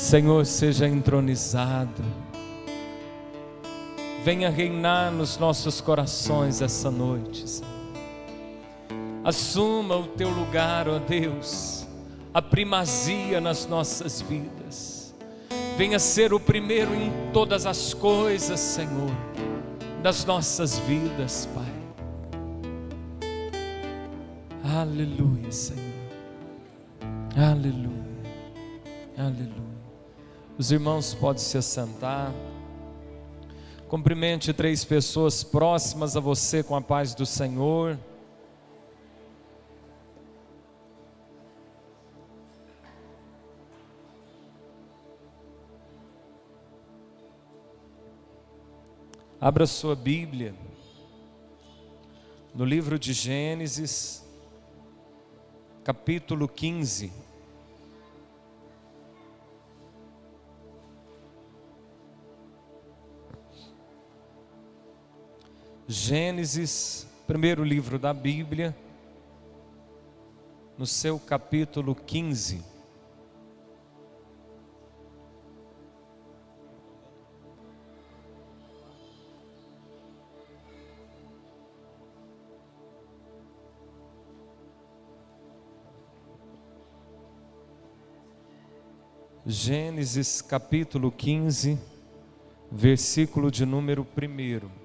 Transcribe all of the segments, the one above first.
Senhor, seja entronizado. Venha reinar nos nossos corações essa noite, Senhor. Assuma o teu lugar, ó Deus, a primazia nas nossas vidas. Venha ser o primeiro em todas as coisas, Senhor, das nossas vidas, Pai. Aleluia, Senhor. Aleluia. Aleluia. Os irmãos podem se assentar. Cumprimente 3 pessoas próximas a você com a paz do Senhor. Abra sua Bíblia no livro de Gênesis, capítulo 15. Gênesis, primeiro livro da Bíblia, no seu capítulo 15. Gênesis capítulo 15, versículo de número 1.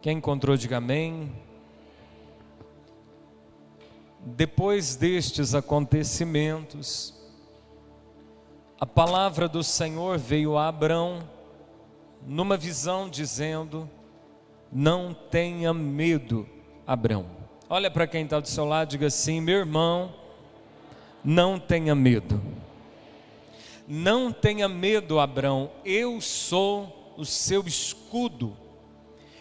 Quem encontrou, diga amém. Depois destes acontecimentos, a palavra do Senhor veio a Abrão numa visão dizendo: não tenha medo, Abrão. Olha para quem está do seu lado, diga assim: meu irmão, não tenha medo. Não tenha medo, Abrão, eu sou o seu escudo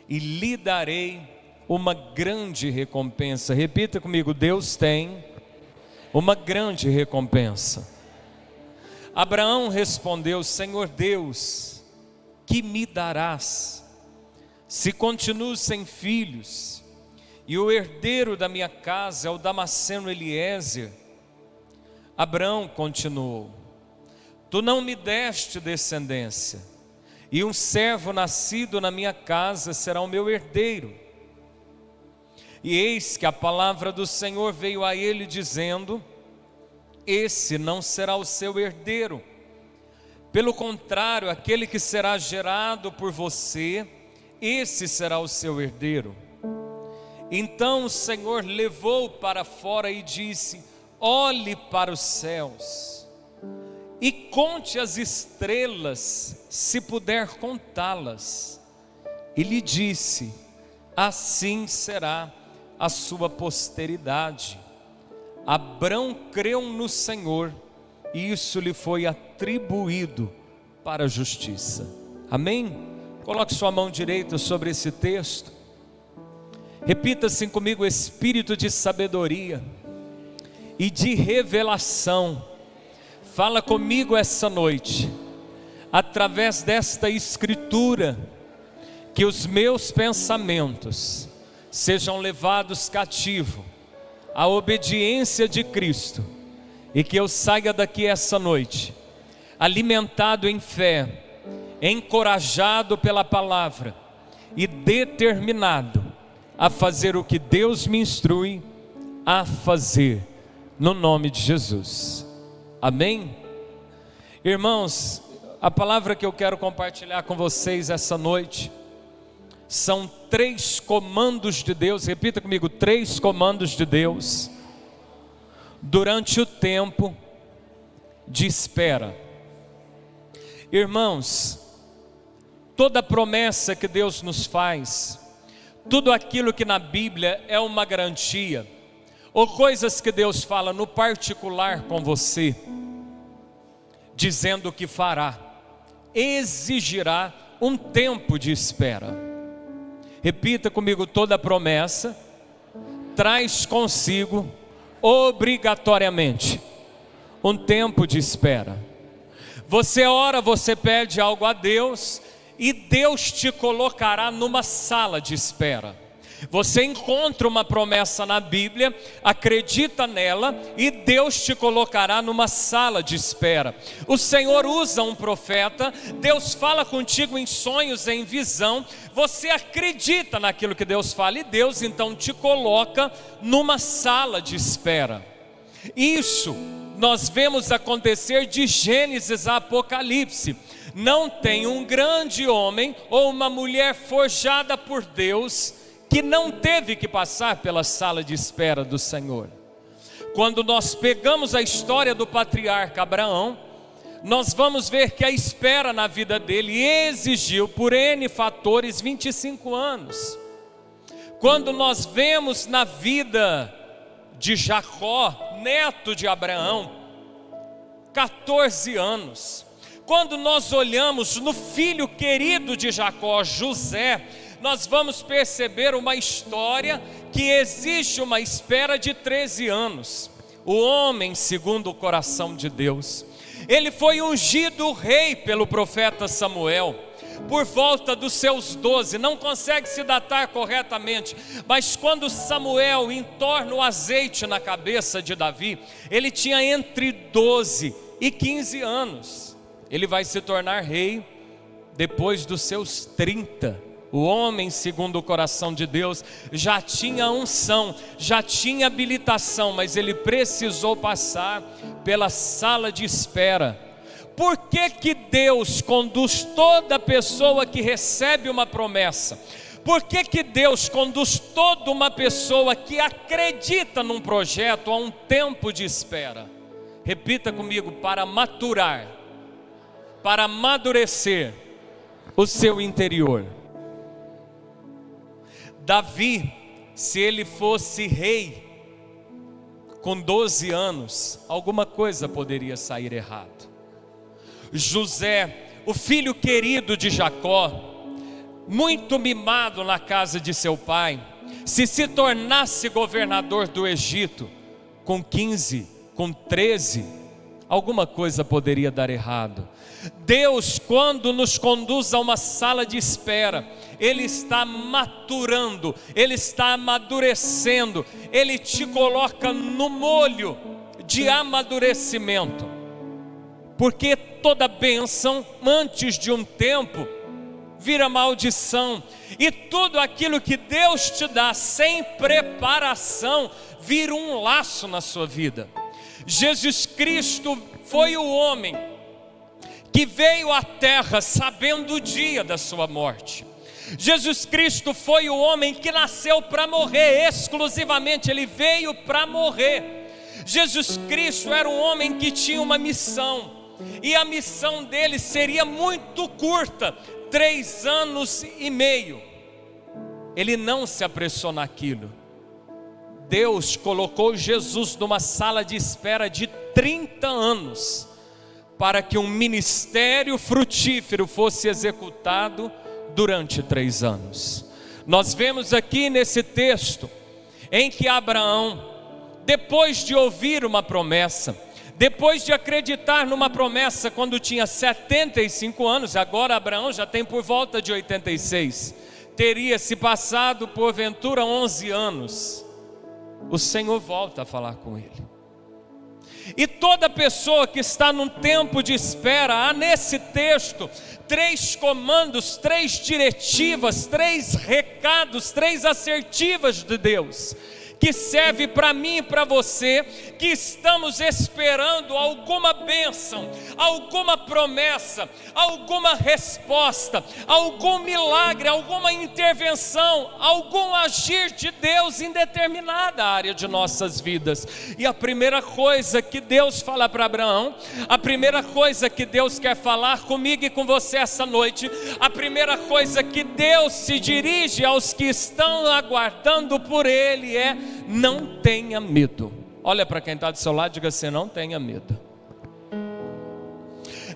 e lhe darei uma grande recompensa. Repita comigo: Deus tem uma grande recompensa. Abraão respondeu: Senhor Deus, que me darás se continuo sem filhos, e o herdeiro da minha casa é o Damasceno Eliezer? Abrão continuou: tu não me deste descendência, e um servo nascido na minha casa será o meu herdeiro. E eis que a palavra do Senhor veio a ele dizendo: esse não será o seu herdeiro, pelo contrário, aquele que será gerado por você, esse será o seu herdeiro. Então o Senhor levou para fora e disse: olhe para os céus e conte as estrelas, se puder contá-las. E lhe disse: assim será a sua posteridade. Abrão creu no Senhor, e isso lhe foi atribuído para a justiça. Amém? Coloque sua mão direita sobre esse texto. Repita assim comigo: espírito de sabedoria e de revelação, fala comigo essa noite, através desta escritura, que os meus pensamentos sejam levados cativo à obediência de Cristo, e que eu saia daqui essa noite alimentado em fé, encorajado pela palavra e determinado a fazer o que Deus me instrui a fazer, no nome de Jesus. Amém? Irmãos, a palavra que eu quero compartilhar com vocês essa noite são 3 comandos de Deus. Repita comigo: 3 comandos de Deus durante o tempo de espera. Irmãos, toda promessa que Deus nos faz, tudo aquilo que na Bíblia é uma garantia, ou coisas que Deus fala no particular com você, dizendo que fará, exigirá um tempo de espera. Repita comigo: toda promessa traz consigo obrigatoriamente um tempo de espera. Você ora, você pede algo a Deus, e Deus te colocará numa sala de espera. Você encontra uma promessa na Bíblia, acredita nela e Deus te colocará numa sala de espera. O Senhor usa um profeta, Deus fala contigo em sonhos, em visão, você acredita naquilo que Deus fala e Deus então te coloca numa sala de espera. Isso nós vemos acontecer de Gênesis a Apocalipse. Não tem um grande homem ou uma mulher forjada por Deus que não teve que passar pela sala de espera do Senhor. Quando nós pegamos a história do patriarca Abraão, nós vamos ver que a espera na vida dele exigiu por N fatores 25 anos. Quando nós vemos na vida de Jacó, neto de Abraão, 14 anos. Quando nós olhamos no filho querido de Jacó, José, nós vamos perceber uma história que existe uma espera de 13 anos. O homem segundo o coração de Deus, ele foi ungido rei pelo profeta Samuel, por volta dos seus 12, não consegue se datar corretamente, mas quando Samuel entorna o azeite na cabeça de Davi, ele tinha entre 12 e 15 anos, ele vai se tornar rei depois dos seus 30, o homem segundo o coração de Deus, já tinha unção, já tinha habilitação, mas ele precisou passar pela sala de espera. Por que Deus conduz toda pessoa que recebe uma promessa? Por que Deus conduz toda uma pessoa que acredita num projeto a um tempo de espera? Repita comigo: para maturar, para amadurecer o seu interior. Davi, se ele fosse rei com 12 anos, alguma coisa poderia sair errado. José, o filho querido de Jacó, muito mimado na casa de seu pai, se tornasse governador do Egito, com 15, com 13, alguma coisa poderia dar errado. Deus, quando nos conduz a uma sala de espera, Ele está maturando, Ele está amadurecendo, Ele te coloca no molho de amadurecimento, porque toda bênção, antes de um tempo, vira maldição, e tudo aquilo que Deus te dá sem preparação, vira um laço na sua vida. Jesus Cristo foi o homem que veio à terra sabendo o dia da sua morte. Jesus Cristo foi o homem que nasceu para morrer, exclusivamente, ele veio para morrer. Jesus Cristo era um homem que tinha uma missão, e a missão dele seria muito curta, 3 anos e meio. Ele não se apressou naquilo. Deus colocou Jesus numa sala de espera de 30 anos, para que um ministério frutífero fosse executado durante 3 anos. Nós vemos aqui nesse texto, em que Abraão, depois de ouvir uma promessa, depois de acreditar numa promessa quando tinha 75 anos, agora Abraão já tem por volta de 86, teria se passado porventura 11 anos, o Senhor volta a falar com ele. E toda pessoa que está num tempo de espera, há nesse texto 3 comandos, 3 diretivas, 3 recados, 3 assertivas de Deus, que serve para mim e para você, que estamos esperando alguma bênção, alguma promessa, alguma resposta, algum milagre, alguma intervenção, algum agir de Deus em determinada área de nossas vidas. E a primeira coisa que Deus fala para Abraão, a primeira coisa que Deus quer falar comigo e com você essa noite, a primeira coisa que Deus se dirige aos que estão aguardando por Ele é: não tenha medo. Olha para quem está do seu lado e diga assim: não tenha medo.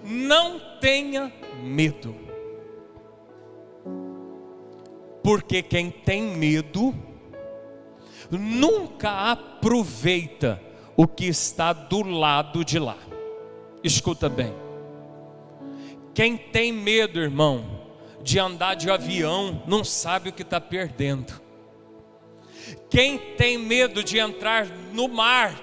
Não tenha medo. Porque quem tem medo nunca aproveita o que está do lado de lá. Escuta bem. Quem tem medo, irmão, de andar de avião, não sabe o que está perdendo. Quem tem medo de entrar no mar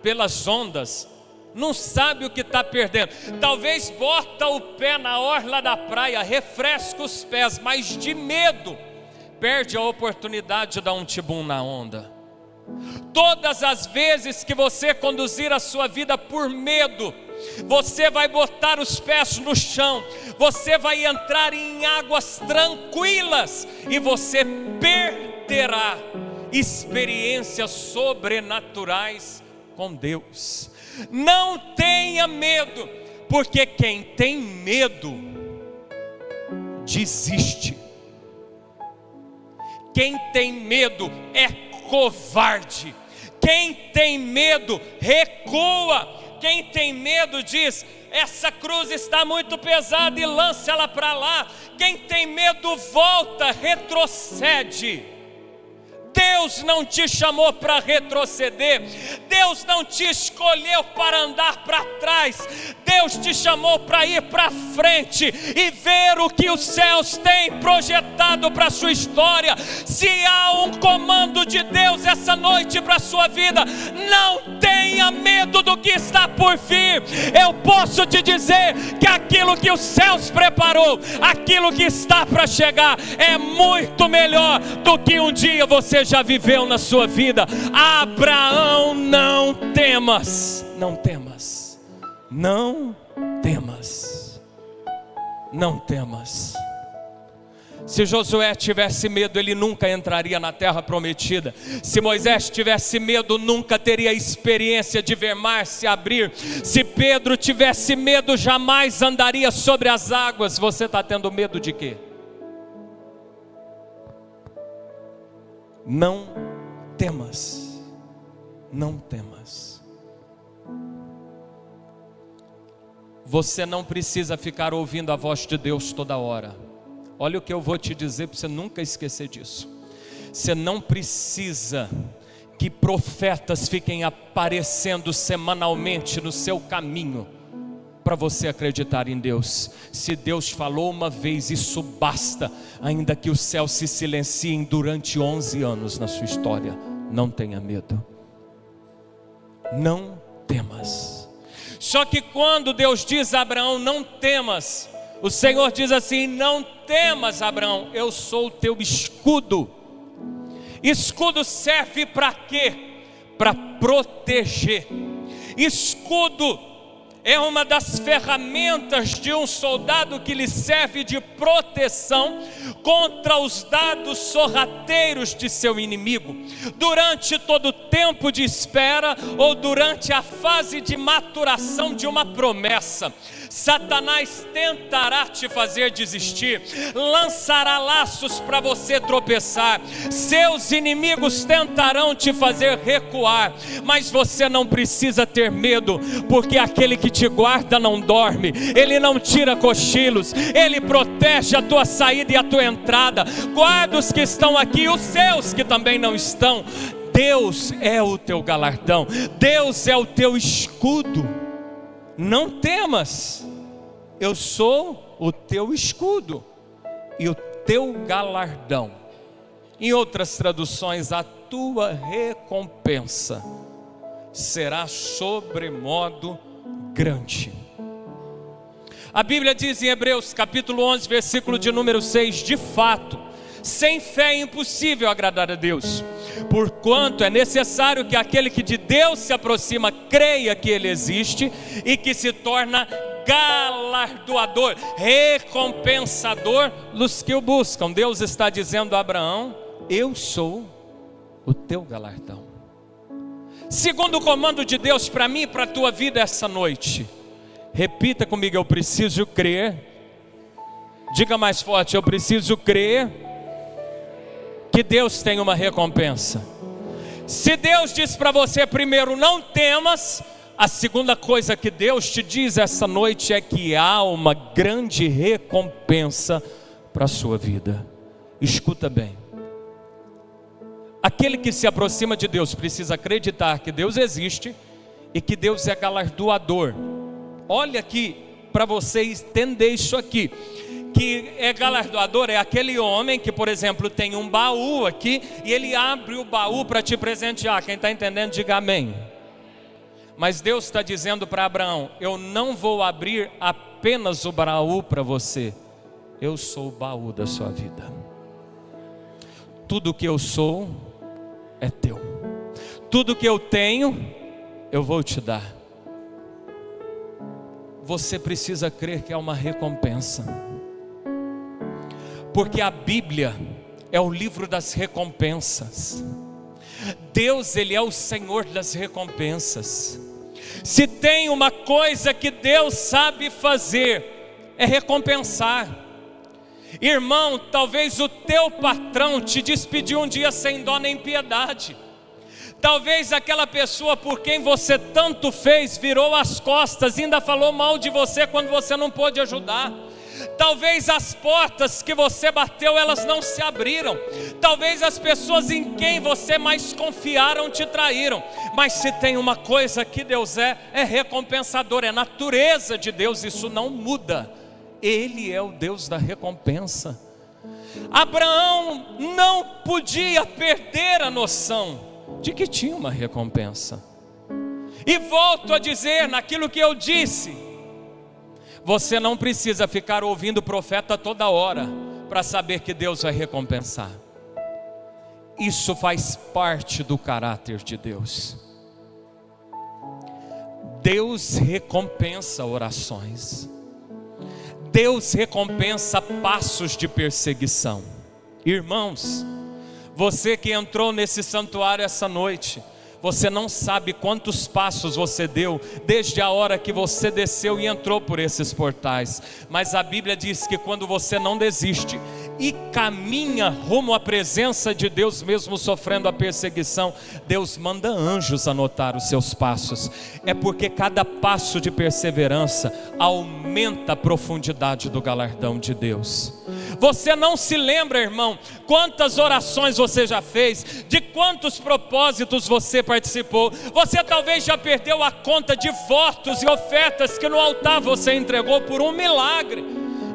pelas ondas, não sabe o que está perdendo. Talvez bota o pé na orla da praia, refresca os pés, mas de medo perde a oportunidade de dar um tibum na onda. Todas as vezes que você conduzir a sua vida por medo, você vai botar os pés no chão, você vai entrar em águas tranquilas e você perderá experiências sobrenaturais com Deus. Não tenha medo, porque quem tem medo desiste. Quem tem medo é covarde. Quem tem medo recua. Quem tem medo diz: essa cruz está muito pesada, e lança ela para lá. Quem tem medo volta, retrocede. Deus não te chamou para retroceder. Deus não te escolheu para andar para trás. Deus te chamou para ir para frente e ver o que os céus têm projetado para a sua história. Se há um comando de Deus essa noite para a sua vida, não tenha medo do que está por vir. Eu posso te dizer que aquilo que os céus preparou, aquilo que está para chegar, é muito melhor do que um dia você já viveu na sua vida. Abraão, não temas, não temas, não temas, não temas. Se Josué tivesse medo, ele nunca entraria na terra prometida. Se Moisés tivesse medo, nunca teria experiência de ver mar se abrir. Se Pedro tivesse medo, jamais andaria sobre as águas. Você está tendo medo de quê? Não temas, não temas. Você não precisa ficar ouvindo a voz de Deus toda hora. Olha o que eu vou te dizer para você nunca esquecer disso. Você não precisa que profetas fiquem aparecendo semanalmente no seu caminho para você acreditar em Deus. Se Deus falou uma vez, isso basta, ainda que os céus se silenciem durante 11 anos na sua história. Não tenha medo, não temas. Só que quando Deus diz a Abraão: não temas, o Senhor diz assim: não temas, Abraão, eu sou o teu escudo. Escudo serve para quê? Para proteger. Escudo é uma das ferramentas de um soldado que lhe serve de proteção contra os dardos sorrateiros de seu inimigo. Durante todo o tempo de espera ou durante a fase de maturação de uma promessa, Satanás tentará te fazer desistir, lançará laços para você tropeçar, seus inimigos tentarão te fazer recuar, mas você não precisa ter medo, porque aquele que te guarda não dorme, ele não tira cochilos, ele protege a tua saída e a tua entrada, guarda os que estão aqui e os seus que também não estão. Deus é o teu galardão, Deus é o teu escudo. Não temas, eu sou o teu escudo e o teu galardão. Em outras traduções, a tua recompensa será sobremodo grande. A Bíblia diz em Hebreus capítulo 11, versículo de número 6, de fato, sem fé é impossível agradar a Deus, porquanto é necessário que aquele que de Deus se aproxima creia que Ele existe e que se torna galardoador, recompensador dos que o buscam. Deus está dizendo a Abraão: eu sou o teu galardão. Segundo o comando de Deus para mim e para a tua vida essa noite, repita comigo: eu preciso crer. Diga mais forte: eu preciso crer que Deus tem uma recompensa. Se Deus diz para você primeiro: não temas, a segunda coisa que Deus te diz essa noite é que há uma grande recompensa para a sua vida. Escuta bem, aquele que se aproxima de Deus precisa acreditar que Deus existe e que Deus é galardoador. Olha aqui, para você entender isso aqui, que é galardoador é aquele homem que, por exemplo, tem um baú aqui e ele abre o baú para te presentear. Quem está entendendo, diga amém. Mas Deus está dizendo para Abraão: eu não vou abrir apenas o baú para você, eu sou o baú da sua vida. Tudo que eu sou é teu, tudo que eu tenho eu vou te dar. Você precisa crer que é uma recompensa, porque a Bíblia é o livro das recompensas. Deus, Ele é o Senhor das recompensas. Se tem uma coisa que Deus sabe fazer, é recompensar. Irmão, talvez o teu patrão te despediu um dia sem dó nem piedade. Talvez aquela pessoa por quem você tanto fez virou as costas, ainda falou mal de você quando você não pôde ajudar. Talvez as portas que você bateu, elas não se abriram. Talvez as pessoas em quem você mais confiaram te traíram. Mas se tem uma coisa que Deus é recompensador, é natureza de Deus, isso não muda. Ele é o Deus da recompensa. Abraão não podia perder a noção de que tinha uma recompensa. E volto a dizer naquilo que eu disse: você não precisa ficar ouvindo o profeta toda hora para saber que Deus vai recompensar. Isso faz parte do caráter de Deus. Deus recompensa orações. Deus recompensa passos de perseguição. Irmãos, você que entrou nesse santuário essa noite, você não sabe quantos passos você deu desde a hora que você desceu e entrou por esses portais. Mas a Bíblia diz que quando você não desiste e caminha rumo à presença de Deus, mesmo sofrendo a perseguição, Deus manda anjos anotar os seus passos. É porque cada passo de perseverança aumenta a profundidade do galardão de Deus. Você não se lembra, irmão, quantas orações você já fez, de quantos propósitos você participou. Você talvez já perdeu a conta de votos e ofertas que no altar você entregou por um milagre.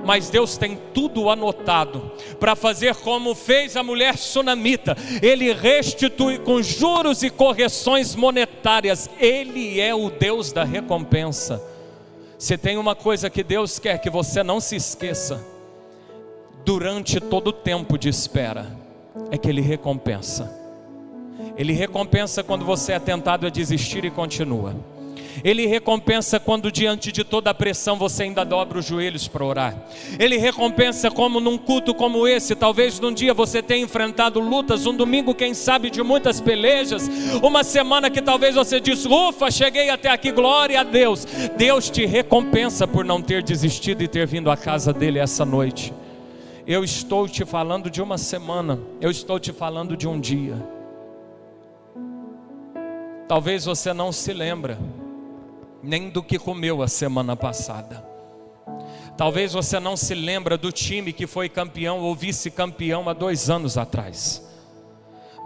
Mas Deus tem tudo anotado para fazer como fez a mulher sunamita. Ele restitui com juros e correções monetárias. Ele é o Deus da recompensa. Se tem uma coisa que Deus quer que você não se esqueça durante todo o tempo de espera, é que Ele recompensa. Ele recompensa quando você é tentado a desistir e continua. Ele recompensa quando diante de toda a pressão você ainda dobra os joelhos para orar. Ele recompensa como num culto como esse, talvez num dia você tenha enfrentado lutas, um domingo quem sabe de muitas pelejas, uma semana que talvez você diz: ufa, cheguei até aqui, glória a Deus. Deus te recompensa por não ter desistido e ter vindo à casa dele essa noite. Eu estou te falando de uma semana, eu estou te falando de um dia. Talvez você não se lembra nem do que comeu a semana passada. Talvez você não se lembra do time que foi campeão ou vice-campeão há 2 anos atrás.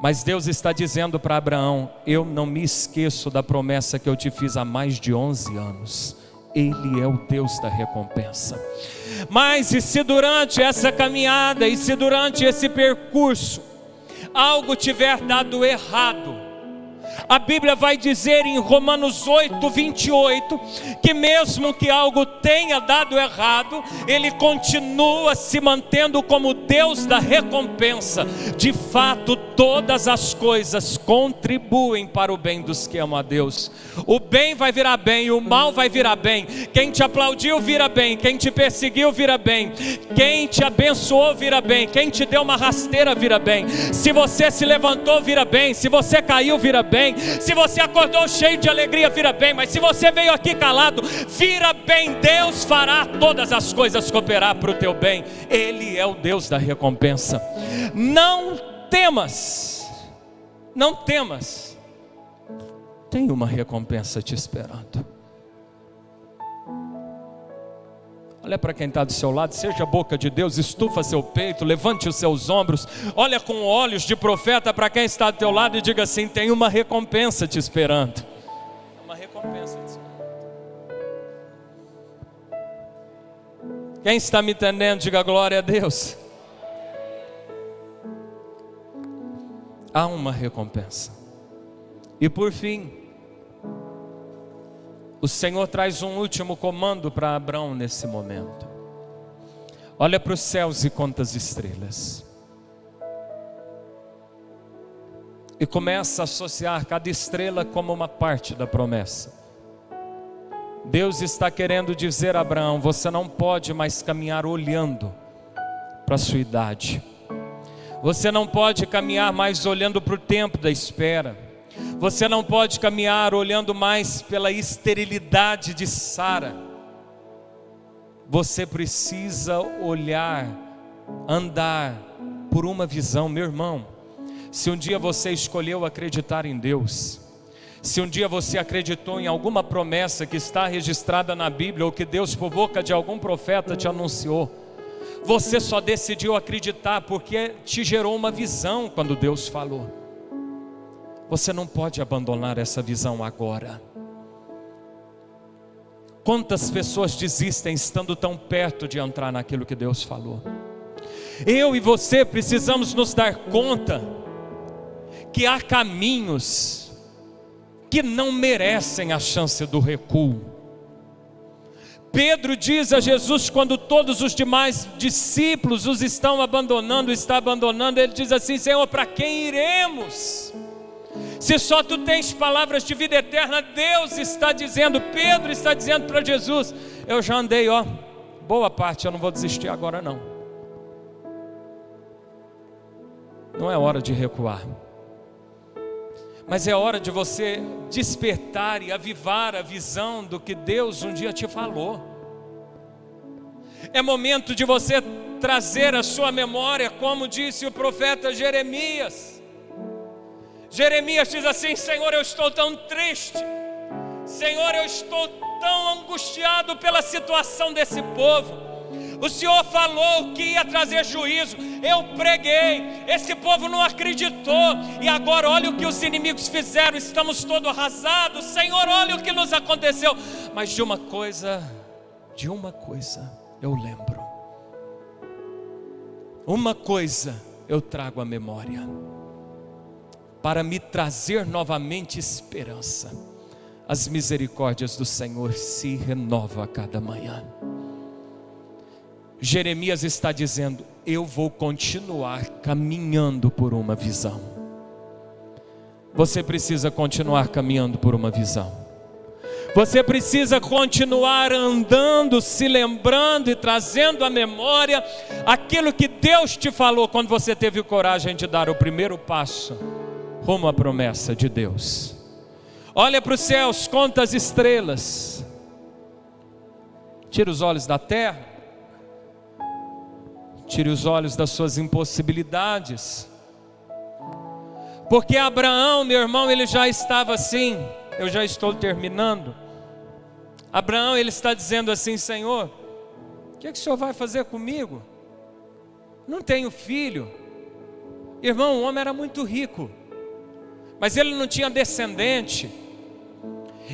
Mas Deus está dizendo para Abraão: eu não me esqueço da promessa que eu te fiz há mais de 11 anos. Ele é o Deus da recompensa. Mas e se durante essa caminhada, e se durante esse percurso algo tiver dado errado, a Bíblia vai dizer em Romanos 8:28 que mesmo que algo tenha dado errado, Ele continua se mantendo como Deus da recompensa. De fato, todas as coisas contribuem para o bem dos que amam a Deus. O bem vai virar bem e o mal vai virar bem. Quem te aplaudiu vira bem, quem te perseguiu vira bem, quem te abençoou vira bem, quem te deu uma rasteira vira bem. Se você se levantou vira bem, se você caiu vira bem, se você acordou cheio de alegria vira bem, mas se você veio aqui calado vira bem. Deus fará todas as coisas cooperar para o teu bem. Ele é o Deus da recompensa. Não temas, não temas, tem uma recompensa te esperando. Olha para quem está do seu lado, seja a boca de Deus, estufa seu peito, levante os seus ombros, olha com olhos de profeta para quem está do teu lado e diga assim: tem uma recompensa te esperando. Uma recompensa te esperando. Quem está me entendendo, diga glória a Deus. Há uma recompensa. E por fim, o Senhor traz um último comando para Abrão nesse momento. Olha para os céus e conta as estrelas. E começa a associar cada estrela como uma parte da promessa. Deus está querendo dizer a Abraão: você não pode mais caminhar olhando para a sua idade. Você não pode caminhar mais olhando para o tempo da espera. Você não pode caminhar olhando mais pela esterilidade de Sara. Você precisa olhar, andar por uma visão. Meu irmão, se um dia você escolheu acreditar em Deus, se um dia você acreditou em alguma promessa que está registrada na Bíblia, ou que Deus por boca de algum profeta te anunciou, você só decidiu acreditar porque te gerou uma visão quando Deus falou. Você não pode abandonar essa visão agora. Quantas pessoas desistem estando tão perto de entrar naquilo que Deus falou? Eu e você precisamos nos dar conta que há caminhos que não merecem a chance do recuo. Pedro diz a Jesus, quando todos os demais discípulos os estão abandonando, ele diz assim: Senhor, para quem iremos? Se só tu tens palavras de vida eterna. Deus está dizendo, Pedro está dizendo para Jesus: eu já andei, boa parte, eu não vou desistir agora não. Não é hora de recuar, mas é hora de você despertar e avivar a visão do que Deus um dia te falou. É momento de você trazer à sua memória, como disse o profeta Jeremias. Jeremias diz assim: Senhor, eu estou tão triste, Senhor, eu estou tão angustiado pela situação desse povo. O Senhor falou que ia trazer juízo, eu preguei, esse povo não acreditou, e agora olha o que os inimigos fizeram, estamos todos arrasados. Senhor, olha o que nos aconteceu. Mas de uma coisa eu lembro, uma coisa eu trago à memória, para me trazer novamente esperança: as misericórdias do Senhor se renovam a cada manhã. Jeremias está dizendo: eu vou continuar caminhando por uma visão. Você precisa continuar caminhando por uma visão. Você precisa continuar andando, se lembrando e trazendo à memória aquilo que Deus te falou quando você teve coragem de dar o primeiro passo rumo à promessa de Deus. Olha para os céus, conta as estrelas. Tira os olhos da terra, tire os olhos das suas impossibilidades, porque Abraão, meu irmão, ele já estava assim. Eu já estou terminando. Abraão, ele está dizendo assim: Senhor, o que o Senhor vai fazer comigo? Não tenho filho. Irmão, o homem era muito rico, mas ele não tinha descendente.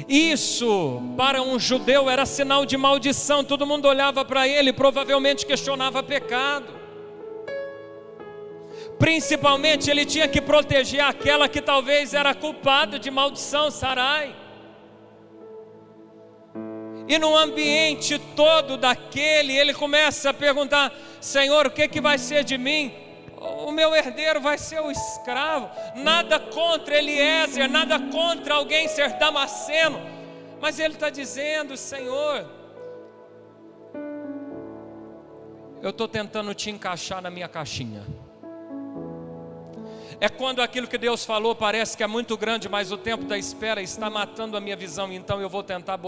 Isso para um judeu era sinal de maldição. Todo mundo olhava para ele e provavelmente questionava pecado. Principalmente ele tinha que proteger aquela que talvez era culpada de maldição, Sarai. E no ambiente todo daquele, ele começa a perguntar: Senhor, o que vai ser de mim? O meu herdeiro vai ser o escravo. Nada contra Eliezer, nada contra alguém ser Damasceno, mas ele está dizendo: Senhor, eu estou tentando te encaixar na minha caixinha. É quando aquilo que Deus falou parece que é muito grande, mas o tempo da espera está matando a minha visão. Então eu vou tentar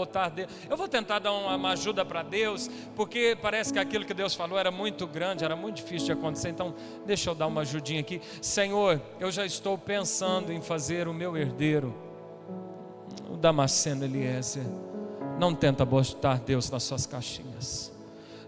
eu vou tentar dar uma ajuda para Deus, porque parece que aquilo que Deus falou era muito grande, era muito difícil de acontecer. Então deixa eu dar uma ajudinha aqui. Senhor, eu já estou pensando em fazer o meu herdeiro o Damasceno Eliezer. Não tenta botar Deus nas suas caixinhas.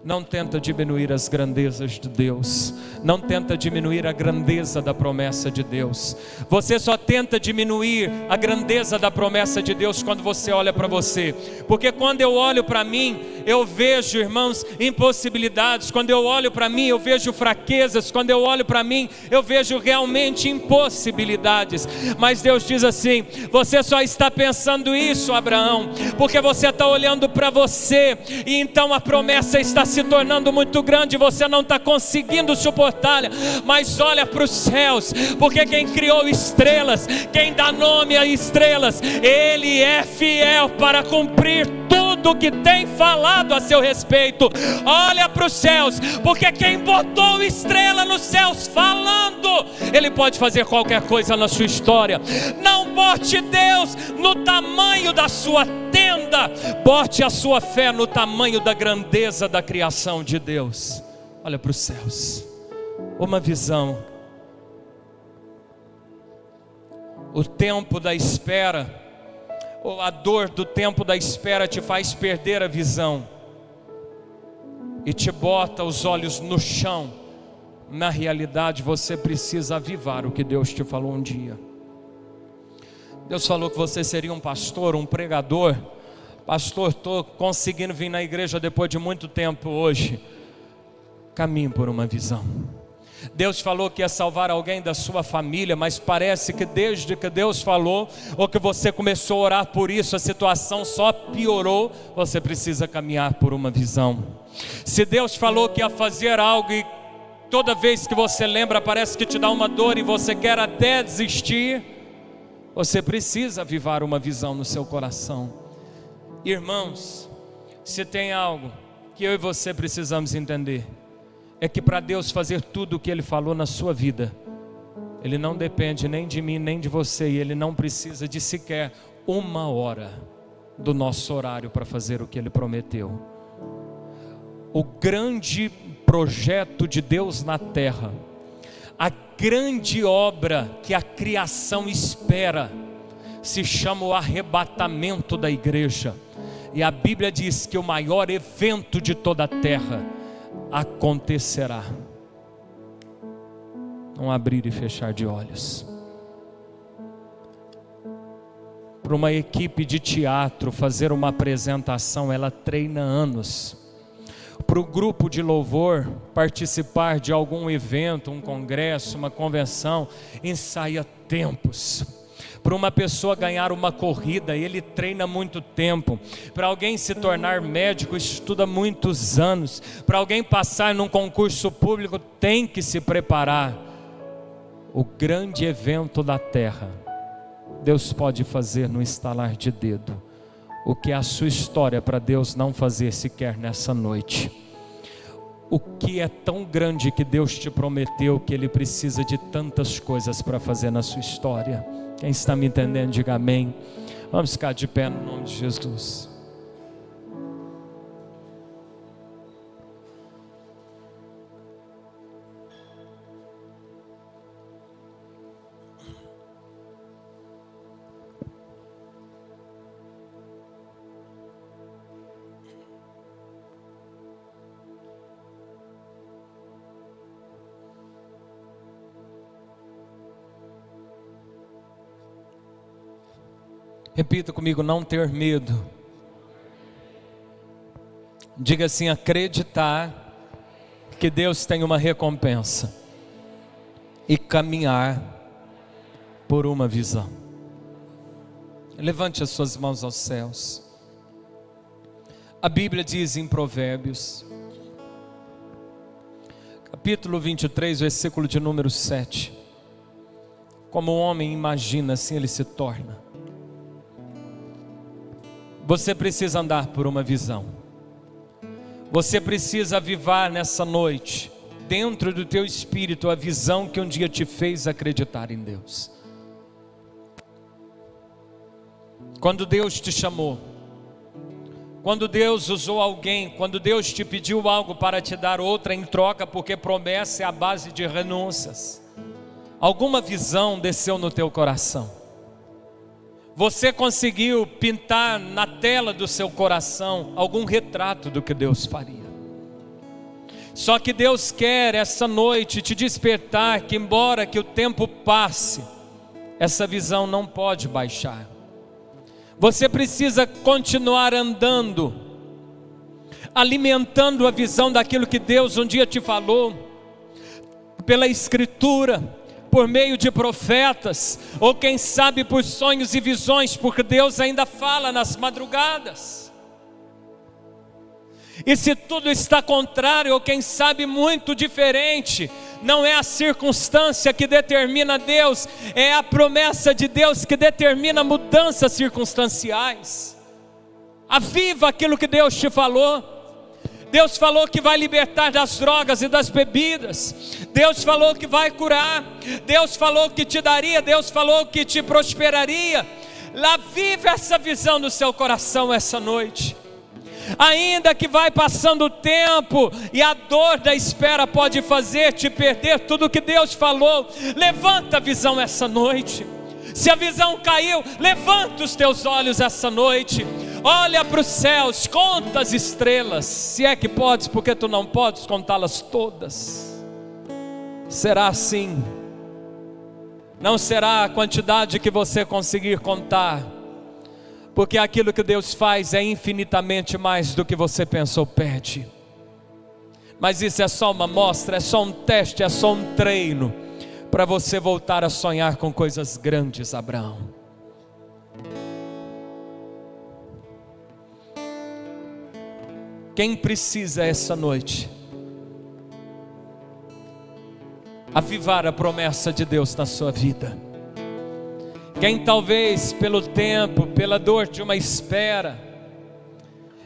Não tenta diminuir as grandezas de Deus. Não tenta diminuir a grandeza da promessa de Deus. Você só tenta diminuir a grandeza da promessa de Deus quando você olha para você. Porque quando eu olho para mim, eu vejo, irmãos, impossibilidades. Quando eu olho para mim, eu vejo fraquezas. Quando eu olho para mim, eu vejo realmente impossibilidades. Mas Deus diz assim: você só está pensando isso, Abraão, porque você está olhando para você, e então a promessa está se tornando muito grande, você não está conseguindo suportá-la. Mas olha para os céus, porque quem criou estrelas, quem dá nome a estrelas, Ele é fiel para cumprir tudo que tem falado a seu respeito. Olha para os céus, porque quem botou estrela nos céus falando, Ele pode fazer qualquer coisa na sua história. Não bote Deus no tamanho da sua tenda, bote a sua fé no tamanho da grandeza da criação de Deus. Olha para os céus, uma visão. O tempo da espera, ou a dor do tempo da espera, te faz perder a visão e te bota os olhos no chão. Na realidade, você precisa avivar o que Deus te falou um dia. Deus falou que você seria um pastor, um pregador. Pastor, estou conseguindo vir na igreja depois de muito tempo hoje. Caminhe por uma visão. Deus falou que ia salvar alguém da sua família, mas parece que desde que Deus falou, ou que você começou a orar por isso, a situação só piorou. Você precisa caminhar por uma visão. Se Deus falou que ia fazer algo e toda vez que você lembra parece que te dá uma dor e você quer até desistir, você precisa avivar uma visão no seu coração. Irmãos, se tem algo que eu e você precisamos entender, é que para Deus fazer tudo o que Ele falou na sua vida, Ele não depende nem de mim nem de você, e Ele não precisa de sequer uma hora do nosso horário para fazer o que Ele prometeu. O grande projeto de Deus na terra, a grande obra que a criação espera, se chama o arrebatamento da igreja. E a Bíblia diz que o maior evento de toda a terra acontecerá num abrir e fechar de olhos. Para uma equipe de teatro fazer uma apresentação, ela treina anos. Para o grupo de louvor participar de algum evento, um congresso, uma convenção, ensaia tempos. Para uma pessoa ganhar uma corrida, ele treina muito tempo. Para alguém se tornar médico, estuda muitos anos. Para alguém passar num concurso público, tem que se preparar. O grande evento da terra, Deus pode fazer no estalar de dedo. O que é a sua história para Deus não fazer sequer nessa noite? O que é tão grande que Deus te prometeu que Ele precisa de tantas coisas para fazer na sua história? Quem está me entendendo, diga amém. Vamos ficar de pé no nome de Jesus. Repita comigo: não ter medo. Diga assim: acreditar que Deus tem uma recompensa e caminhar por uma visão. Levante as suas mãos aos céus. A Bíblia diz em Provérbios, capítulo 23, versículo de número 7: como o homem imagina, assim ele se torna. Você precisa andar por uma visão. Você precisa avivar nessa noite, dentro do teu espírito, a visão que um dia te fez acreditar em Deus. Quando Deus te chamou, quando Deus usou alguém, quando Deus te pediu algo para te dar outra em troca, porque promessa é a base de renúncias. Alguma visão desceu no teu coração. Você conseguiu pintar na tela do seu coração algum retrato do que Deus faria. Só que Deus quer essa noite te despertar que, embora que o tempo passe, essa visão não pode baixar. Você precisa continuar andando, alimentando a visão daquilo que Deus um dia te falou, pela Escritura, por meio de profetas, ou quem sabe por sonhos e visões, porque Deus ainda fala nas madrugadas. E se tudo está contrário, ou quem sabe muito diferente, não é a circunstância que determina Deus, é a promessa de Deus que determina mudanças circunstanciais. Aviva aquilo que Deus te falou. Deus falou que vai libertar das drogas e das bebidas. Deus falou que vai curar. Deus falou que te daria. Deus falou que te prosperaria. Aviva essa visão no seu coração essa noite. Ainda que vai passando o tempo e a dor da espera pode fazer te perder tudo o que Deus falou, levanta a visão essa noite. Se a visão caiu, levanta os teus olhos essa noite, olha para os céus, conta as estrelas, se é que podes, porque tu não podes contá-las todas. Será assim, não será a quantidade que você conseguir contar, porque aquilo que Deus faz é infinitamente mais do que você pensou, pede. Mas isso é só uma amostra, é só um teste, é só um treino, para você voltar a sonhar com coisas grandes, Abraão. Quem precisa essa noite avivar a promessa de Deus na sua vida? Quem talvez pelo tempo, pela dor de uma espera,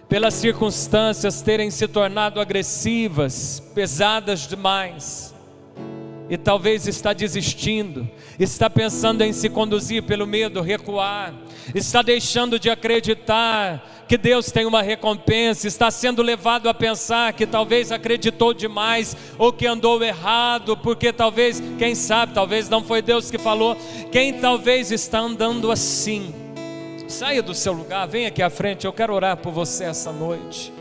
pelas circunstâncias terem se tornado agressivas, pesadas demais, e talvez está desistindo, está pensando em se conduzir pelo medo, recuar, está deixando de acreditar que Deus tem uma recompensa, está sendo levado a pensar que talvez acreditou demais, ou que andou errado, porque talvez, quem sabe, talvez não foi Deus que falou. Quem talvez está andando assim, saia do seu lugar, venha aqui à frente, eu quero orar por você essa noite.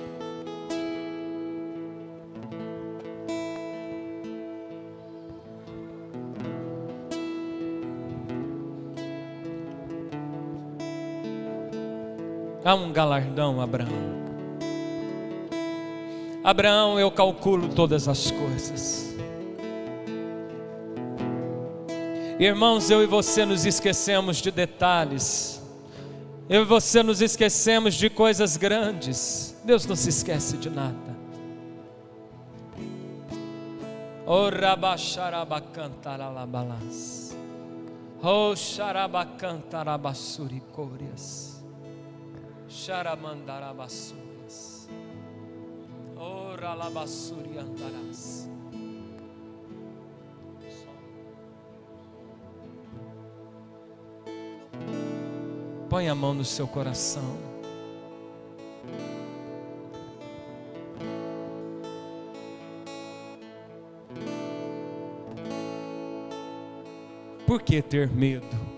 Há um galardão, Abraão. Abraão, eu calculo todas as coisas. Irmãos, eu e você nos esquecemos de detalhes. Eu e você nos esquecemos de coisas grandes. Deus não se esquece de nada. O rabacharabacantarabalas. O xarabacantarabassuricórias. Xaramandarabassurias. Ora labassuri andarás. Põe a mão no seu coração. Por que ter medo?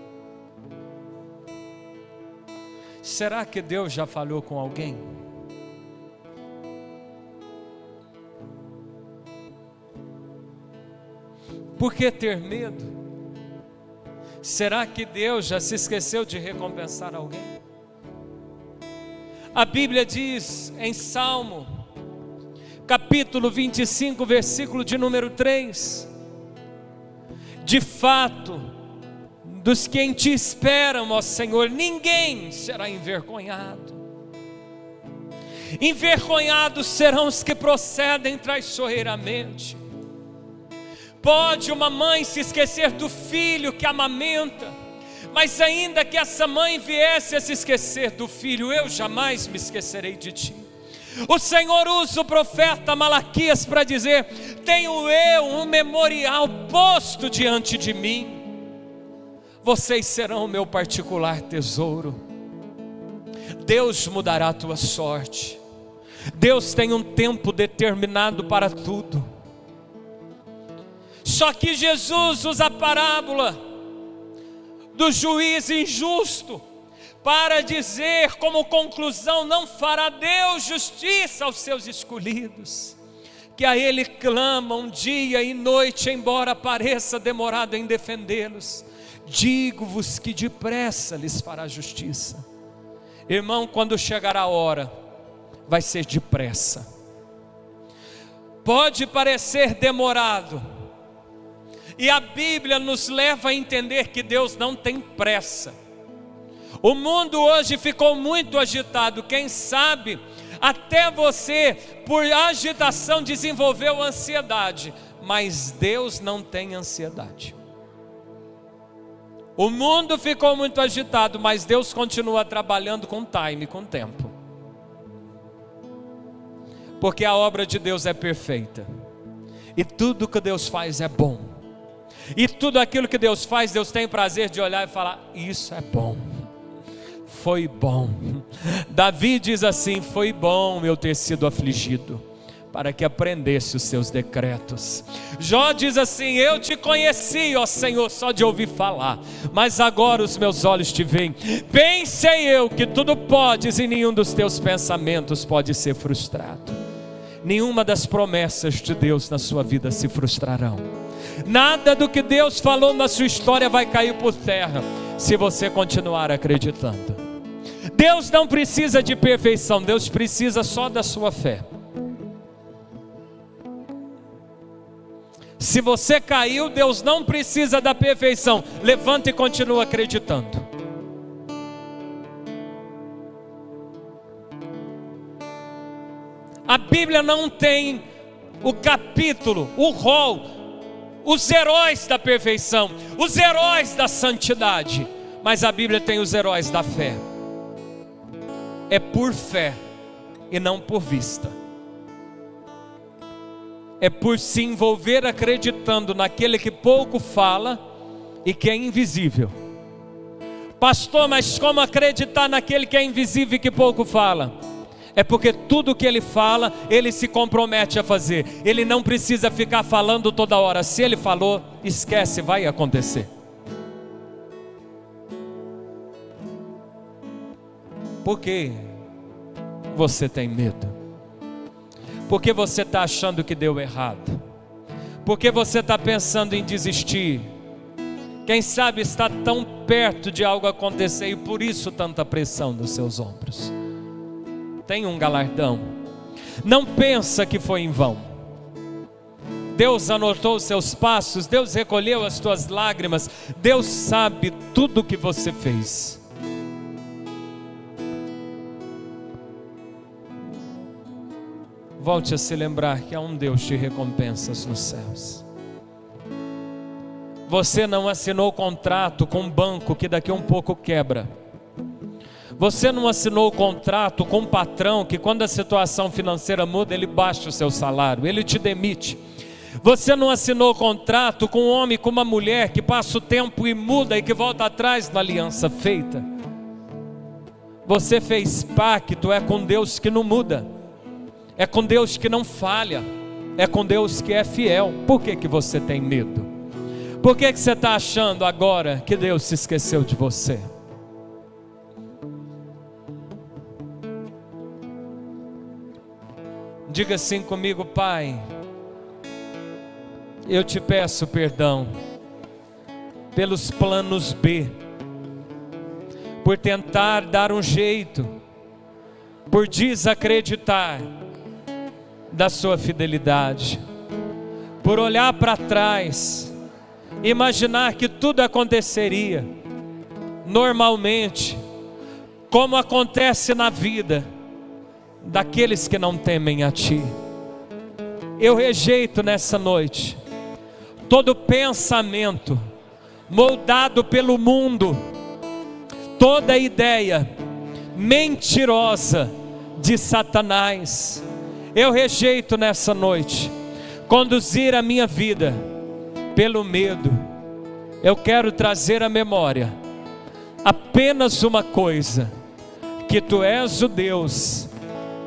Será que Deus já falou com alguém? Por que ter medo? Será que Deus já se esqueceu de recompensar alguém? A Bíblia diz em Salmo, capítulo 25, versículo de número 3: de fato, dos que em ti esperam, ó Senhor, ninguém será envergonhado. Envergonhados serão os que procedem traiçoeiramente. Pode uma mãe se esquecer do filho que amamenta, mas ainda que essa mãe viesse a se esquecer do filho, eu jamais me esquecerei de ti. O Senhor usa o profeta Malaquias para dizer: tenho eu um memorial posto diante de mim. Vocês serão o meu particular tesouro. Deus mudará a tua sorte. Deus tem um tempo determinado para tudo. Só que Jesus usa a parábola do juiz injusto para dizer como conclusão: não fará Deus justiça aos seus escolhidos. que a Ele clamam dia e noite, embora pareça demorado em defendê-los. Digo-vos que depressa lhes fará justiça. Irmão, quando chegar a hora, vai ser depressa. Pode parecer demorado, e a Bíblia nos leva a entender que Deus não tem pressa. O mundo hoje ficou muito agitado, quem sabe até você, por agitação, desenvolveu ansiedade, mas Deus não tem ansiedade. O mundo ficou muito agitado, mas Deus continua trabalhando com time, com tempo. Porque a obra de Deus é perfeita, e tudo que Deus faz é bom, e tudo aquilo que Deus faz, Deus tem prazer de olhar e falar: isso é bom, foi bom. Davi diz assim: foi bom eu ter sido afligido, para que aprendesse os seus decretos. Jó diz assim: eu te conheci, ó Senhor, só de ouvir falar, mas agora os meus olhos te veem. Bem sei eu que tudo podes, e nenhum dos teus pensamentos pode ser frustrado. Nenhuma das promessas de Deus na sua vida se frustrarão. Nada do que Deus falou na sua história vai cair por terra, se você continuar acreditando. Deus não precisa de perfeição, Deus precisa só da sua fé. Se você caiu, Deus não precisa da perfeição. Levanta e continua acreditando. A Bíblia não tem o capítulo, o rol, os heróis da perfeição, os heróis da santidade, mas a Bíblia tem os heróis da fé. É por fé e não por vista. É por se envolver acreditando naquele que pouco fala e que é invisível. Pastor, mas como acreditar naquele que é invisível e que pouco fala? É porque tudo que ele fala, ele se compromete a fazer. Ele não precisa ficar falando toda hora. Se ele falou, esquece, vai acontecer. Por que você tem medo? Por que você está achando que deu errado? Por que você está pensando em desistir? Quem sabe está tão perto de algo acontecer e por isso tanta pressão nos seus ombros. Tem um galardão. Não pensa que foi em vão. Deus anotou os seus passos, Deus recolheu as tuas lágrimas, Deus sabe tudo o que você fez. Volte a se lembrar que há um Deus de recompensas nos céus. Você não assinou contrato com um banco que daqui a um pouco quebra. Você não assinou contrato com um patrão que quando a situação financeira muda, ele baixa o seu salário, ele te demite. Você não assinou contrato com um homem, com uma mulher que passa o tempo e muda e que volta atrás na aliança feita. Você fez pacto, é com Deus que não muda, é com Deus que não falha, é com Deus que é fiel. Por que você tem medo? Por que você está achando agora que Deus se esqueceu de você? Diga assim comigo: Pai, eu te peço perdão pelos planos B, por tentar dar um jeito, por desacreditar da sua fidelidade, por olhar para trás, imaginar que tudo aconteceria normalmente, como acontece na vida daqueles que não temem a Ti. Eu rejeito nessa noite todo pensamento moldado pelo mundo, toda ideia mentirosa de Satanás. Eu rejeito nessa noite conduzir a minha vida pelo medo. Eu quero trazer à memória apenas uma coisa: que Tu és o Deus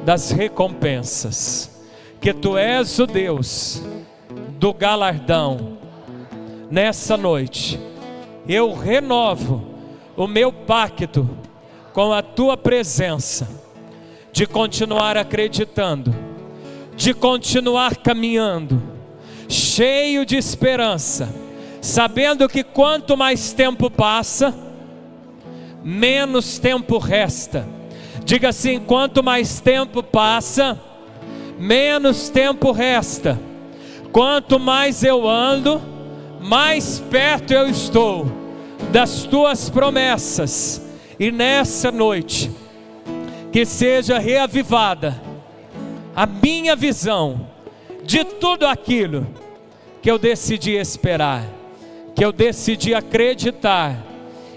das recompensas, que Tu és o Deus do galardão. Nessa noite eu renovo o meu pacto com a Tua presença, de continuar acreditando de continuar caminhando, cheio de esperança, sabendo que quanto mais tempo passa, menos tempo resta. Diga assim: quanto mais tempo passa, menos tempo resta. Quanto mais eu ando, mais perto eu estou das tuas promessas. E nessa noite, que seja reavivada a minha visão de tudo aquilo que eu decidi esperar, que eu decidi acreditar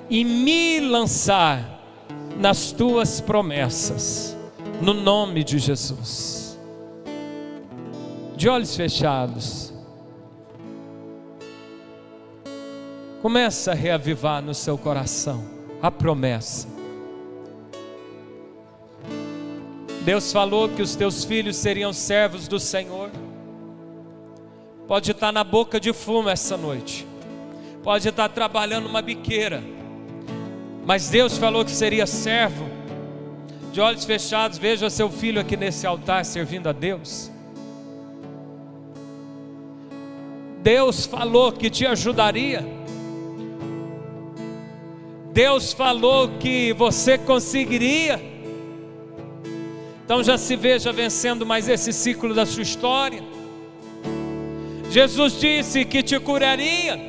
e me lançar nas tuas promessas, no nome de Jesus. De olhos fechados, começa a reavivar no seu coração a promessa. Deus falou que os teus filhos seriam servos do Senhor. Pode estar na boca de fumo essa noite, pode estar trabalhando uma biqueira, mas Deus falou que seria servo. De olhos fechados, veja seu filho aqui nesse altar servindo a Deus. Deus falou que te ajudaria. Deus falou que você conseguiria. Então já se veja vencendo mais esse ciclo da sua história. Jesus disse que te curaria.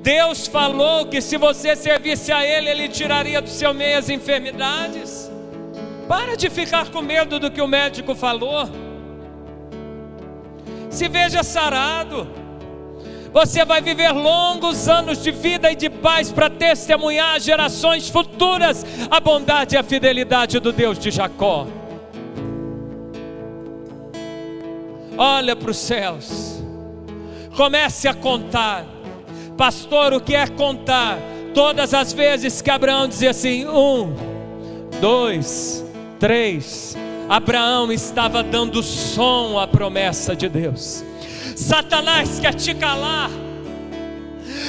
Deus falou que se você servisse a Ele, Ele tiraria do seu meio as enfermidades. Para de ficar com medo do que o médico falou. Se veja sarado. Você vai viver longos anos de vida e de paz para testemunhar às gerações futuras a bondade e a fidelidade do Deus de Jacó. Olha para os céus, comece a contar. Pastor, o que é contar? Todas as vezes que Abraão dizia assim: 1, 2, 3, Abraão estava dando som à promessa de Deus. Satanás quer te calar.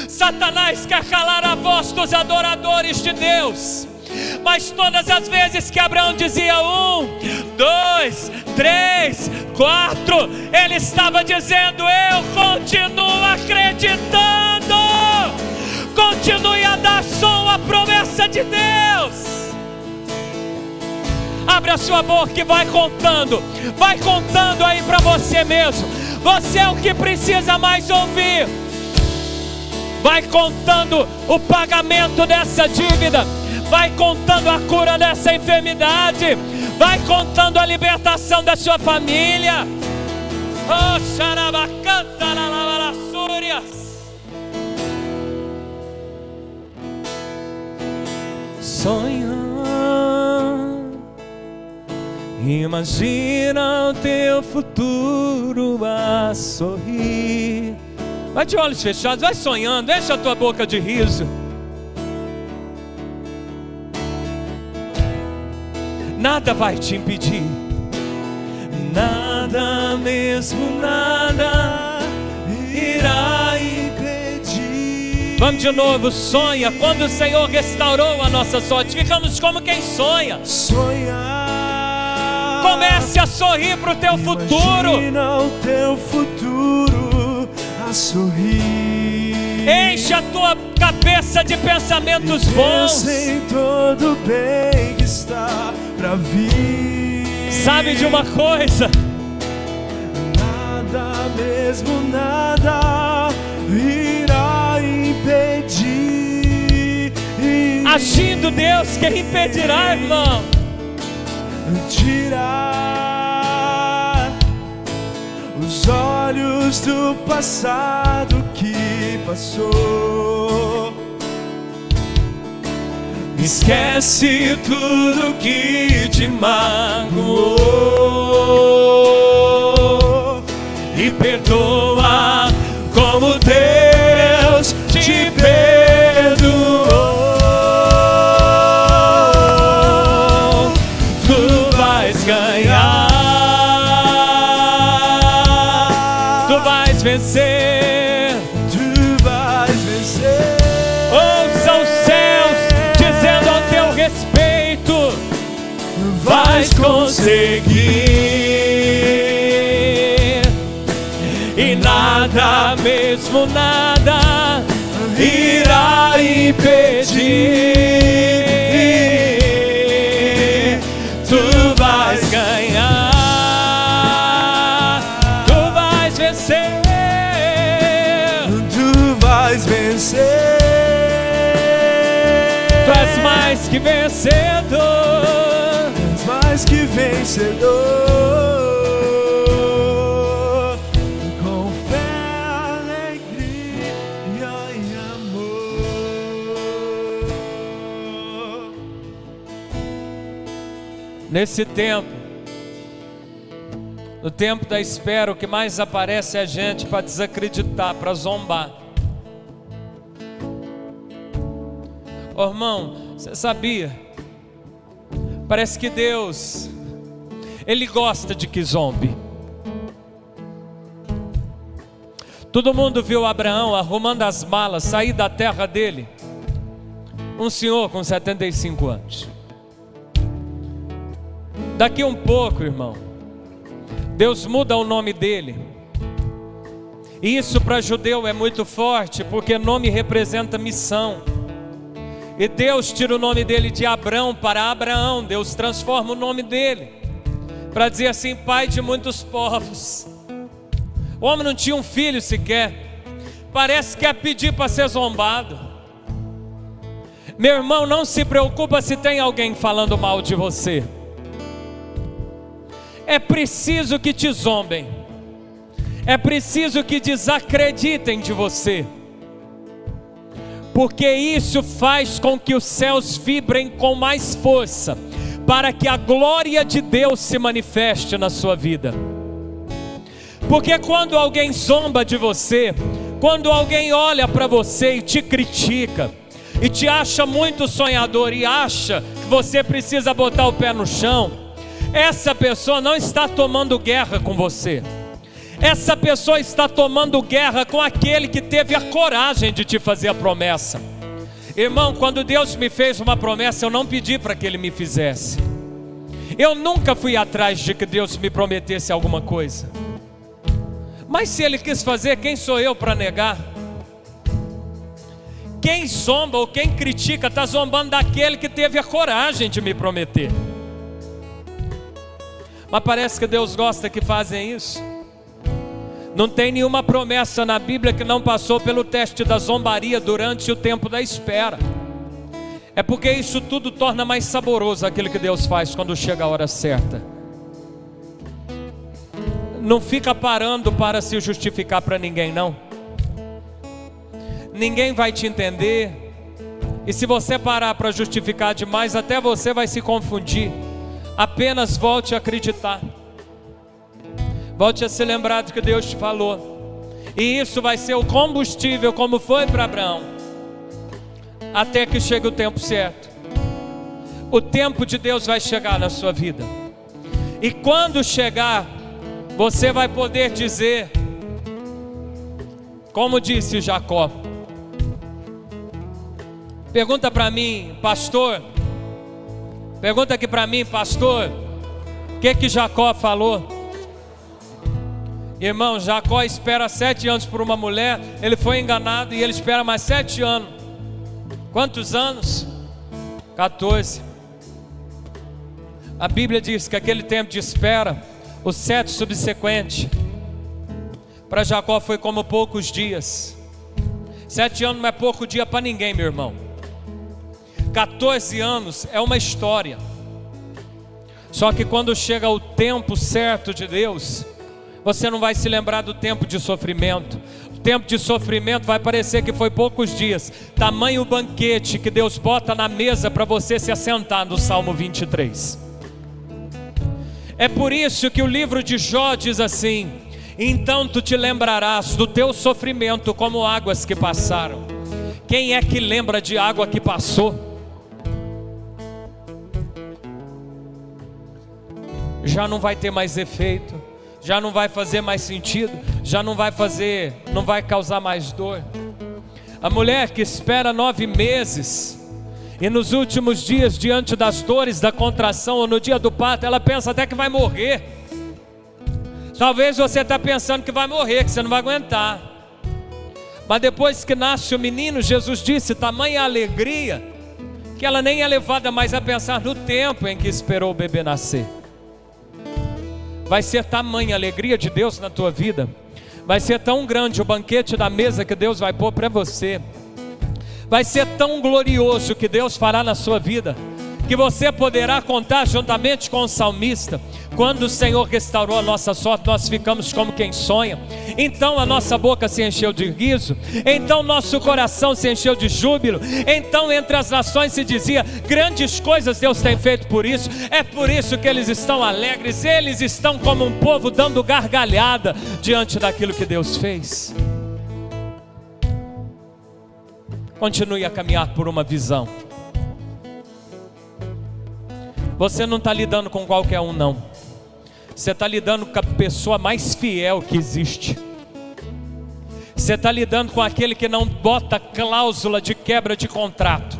Satanás quer calar a voz dos adoradores de Deus. Mas todas as vezes que Abraão dizia 1, 2, 3, 4, ele estava dizendo: eu continuo acreditando. Continue a dar som à promessa de Deus. Abre a sua boca e vai contando aí para você mesmo. Você é o que precisa mais ouvir. Vai contando o pagamento dessa dívida, vai contando a cura dessa enfermidade, vai contando a libertação da sua família. Oh, xarabacanta na lavarassúrias. Sonha, imagina o teu futuro a sorrir. Vai de olhos fechados, vai sonhando, enche a tua boca de riso. Nada vai te impedir. Nada mesmo, nada irá impedir. Vamos de novo, sonha. Quando o Senhor restaurou a nossa sorte, ficamos como quem sonha. Sonhar. Comece a sorrir para o teu futuro. Imagina o teu futuro a sorrir. Enche a tua cabeça de pensamentos bons. Pensa em todo bem que está pra vir. Sabe de uma coisa? Nada mesmo, nada irá impedir. Agindo Deus, quem impedirá, irmão? Tirar os olhos do passado que passou. Esquece tudo que te magoou e perdoa como Deus te perdoou. Tu vais ganhar, tu vais vencer, tu vais vencer. Ouça os céus dizendo ao teu respeito: Vais conseguir. mais que vencedor. És mais que vencedor. Com fé, alegria e amor. Nesse tempo, no tempo da espera, o que mais aparece é a gente para desacreditar, para zombar. Ô irmão, você sabia? Parece que Deus, Ele gosta de que zombe. Todo mundo viu Abraão arrumando as malas, sair da terra dele. Um senhor com 75 anos. Daqui um pouco, irmão, Deus muda o nome dele. E isso para judeu é muito forte, porque nome representa missão. E Deus tira o nome dele de Abrão para Abraão. Deus transforma o nome dele para dizer assim: pai de muitos povos. O homem não tinha um filho sequer. Parece que é pedir para ser zombado. Meu irmão, não se preocupa se tem alguém falando mal de você. É preciso que te zombem. É preciso que desacreditem de você. Porque isso faz com que os céus vibrem com mais força, para que a glória de Deus se manifeste na sua vida. Porque quando alguém zomba de você, quando alguém olha para você e te critica, e te acha muito sonhador, e acha que você precisa botar o pé no chão, essa pessoa não está tomando guerra com você. Essa pessoa está tomando guerra com aquele que teve a coragem de te fazer a promessa. Irmão, quando Deus me fez uma promessa, eu não pedi para que Ele me fizesse. Eu nunca fui atrás de que Deus me prometesse alguma coisa. Mas se Ele quis fazer, quem sou eu para negar? Quem zomba ou quem critica está zombando daquele que teve a coragem de me prometer. Mas parece que Deus gosta que fazem isso. Não tem nenhuma promessa na Bíblia que não passou pelo teste da zombaria durante o tempo da espera. É porque isso tudo torna mais saboroso aquilo que Deus faz quando chega a hora certa. Não fica parando para se justificar para ninguém, não. Ninguém vai te entender. E se você parar para justificar demais, até você vai se confundir. Apenas volte a acreditar. Volte a se lembrar do que Deus te falou. E isso vai ser o combustível, como foi para Abraão, até que chegue o tempo certo. O tempo de Deus vai chegar na sua vida. E quando chegar, você vai poder dizer, como disse Jacó. Pergunta para mim, pastor. Pergunta aqui para mim, pastor. O que Jacó falou? Irmão, Jacó espera 7 anos por uma mulher. Ele foi enganado e ele espera mais 7 anos. Quantos anos? 14. A Bíblia diz que aquele tempo de espera, o 7 subsequente, para Jacó foi como poucos dias. 7 anos não é pouco dia para ninguém, meu irmão. 14 anos é uma história. Só que quando chega o tempo certo de Deus, você não vai se lembrar do tempo de sofrimento. O tempo de sofrimento vai parecer que foi poucos dias. Tamanho banquete que Deus bota na mesa para você se assentar, no Salmo 23. É por isso que o livro de Jó diz assim: então tu te lembrarás do teu sofrimento como águas que passaram. Quem é que lembra de água que passou? Já não vai ter mais efeito. Já não vai fazer mais sentido, já não vai causar mais dor. A mulher que espera 9 meses, e nos últimos dias, diante das dores da contração, ou no dia do parto, ela pensa até que vai morrer. Talvez você está pensando que vai morrer, que você não vai aguentar. Mas depois que nasce o menino, Jesus disse, tamanha alegria, que ela nem é levada mais a pensar no tempo em que esperou o bebê nascer. Vai ser tamanha a alegria de Deus na tua vida. Vai ser tão grande o banquete da mesa que Deus vai pôr para você. Vai ser tão glorioso o que Deus fará na sua vida, que você poderá contar juntamente com o salmista: quando o Senhor restaurou a nossa sorte, nós ficamos como quem sonha. Então a nossa boca se encheu de riso, então nosso coração se encheu de júbilo. Então entre as nações se dizia: grandes coisas Deus tem feito por isso. É por isso que eles estão alegres, eles estão como um povo dando gargalhada diante daquilo que Deus fez. Continue a caminhar por uma visão. Você não está lidando com qualquer um, não. Você está lidando com a pessoa mais fiel que existe. Você está lidando com aquele que não bota cláusula de quebra de contrato.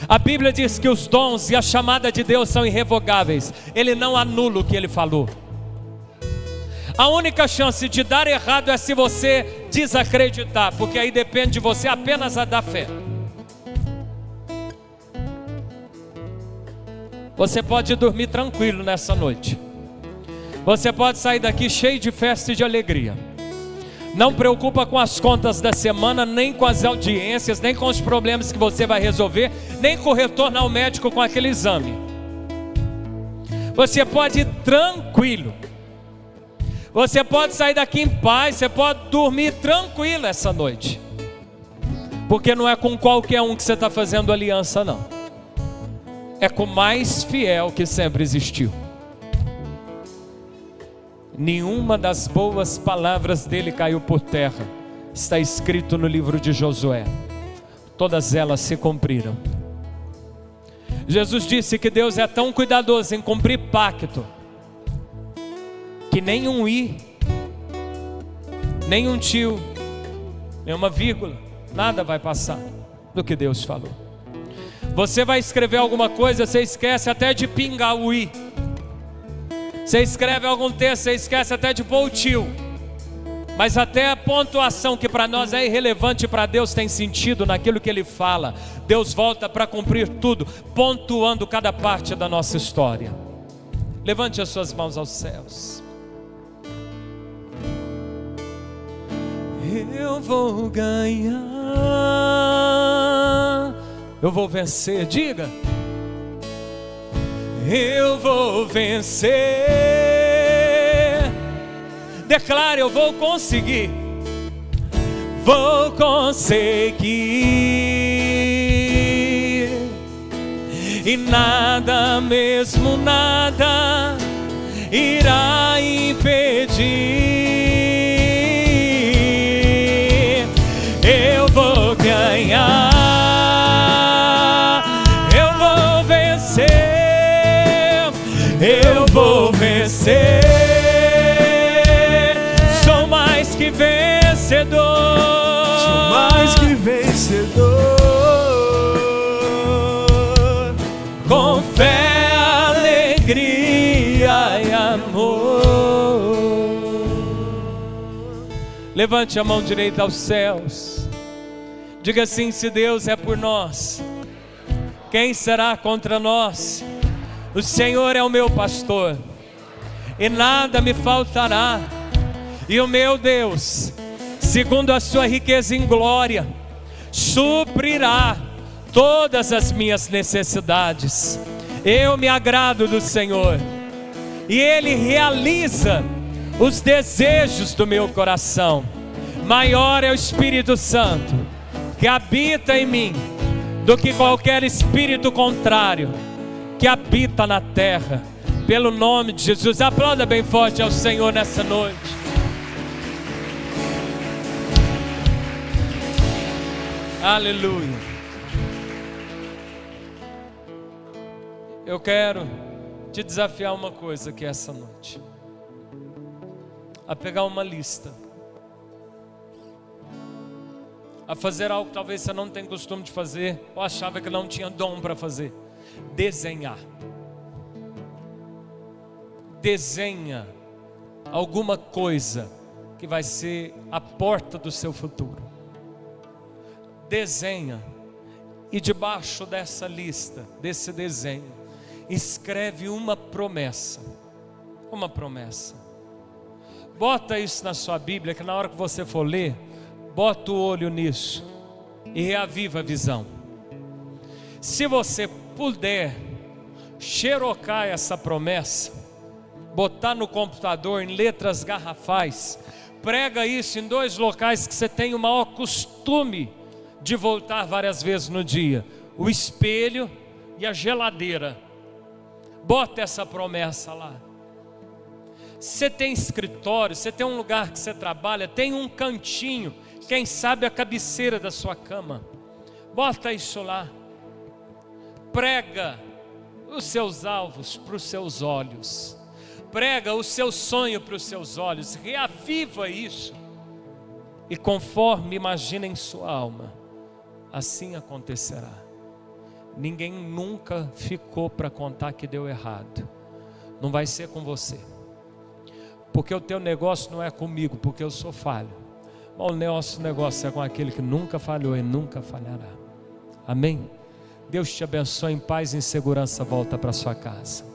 A Bíblia diz que os dons e a chamada de Deus são irrevogáveis. Ele não anula o que Ele falou. A única chance de dar errado é se você desacreditar, porque aí depende de você apenas a dar fé. Você pode dormir tranquilo nessa noite. Você pode sair daqui cheio de festa e de alegria. Não preocupa com as contas da semana, nem com as audiências, nem com os problemas que você vai resolver, nem com o retorno ao médico com aquele exame. Você pode ir tranquilo. Você pode sair daqui em paz, você pode dormir tranquilo essa noite. Porque não é com qualquer um que você está fazendo aliança, não. É com o mais fiel que sempre existiu. Nenhuma das boas palavras dele caiu por terra. Está escrito no livro de Josué. Todas elas se cumpriram. Jesus disse que Deus é tão cuidadoso em cumprir pacto, que nem um i, nem um tio, nem uma vírgula, nada vai passar do que Deus falou. Você vai escrever alguma coisa, você esquece até de pingar o i. Você escreve algum texto, você esquece até de pôr o tio. Mas até a pontuação, que para nós é irrelevante, para Deus tem sentido naquilo que Ele fala. Deus volta para cumprir tudo, pontuando cada parte da nossa história. Levante as suas mãos aos céus. Eu vou ganhar, eu vou vencer, diga. Eu vou vencer. Declare: eu vou conseguir. Vou conseguir. E nada, mesmo nada, irá impedir. Eu vou ganhar. Eu vou vencer, sou mais que vencedor, sou mais que vencedor, com fé, alegria e amor. Levante a mão direita aos céus, diga assim: se Deus é por nós, quem será contra nós? O Senhor é o meu pastor, e nada me faltará. E o meu Deus, segundo a sua riqueza em glória, suprirá todas as minhas necessidades. Eu me agrado do Senhor, e Ele realiza os desejos do meu coração. Maior é o Espírito Santo que habita em mim do que qualquer espírito contrário que habita na terra. Pelo nome de Jesus, aplauda bem forte ao Senhor nessa noite. Aleluia. Eu quero te desafiar uma coisa aqui essa noite, a pegar uma lista, a fazer algo que talvez você não tenha costume de fazer, ou achava que não tinha dom para fazer. Desenhar. Desenha alguma coisa que vai ser a porta do seu futuro. Desenha. E debaixo dessa lista, desse desenho, escreve uma promessa. Uma promessa. Bota isso na sua Bíblia, que na hora que você for ler, bota o olho nisso. e reaviva a visão. Se você puder xerocar essa promessa, botar no computador em letras garrafais, prega isso em 2 locais que você tem o maior costume de voltar várias vezes no dia: o espelho e a geladeira. Bota essa promessa lá. Você tem escritório, você tem um lugar que você trabalha, tem um cantinho, quem sabe a cabeceira da sua cama, bota isso lá. Prega os seus alvos para os seus olhos, prega o seu sonho para os seus olhos, reaviva isso, e conforme imagina em sua alma, assim acontecerá. Ninguém nunca ficou para contar que deu errado. Não vai ser com você, porque o teu negócio não é comigo, porque eu sou falho. Mas o nosso negócio é com aquele que nunca falhou e nunca falhará. Amém? Deus te abençoe em paz e em segurança. Volta para sua casa.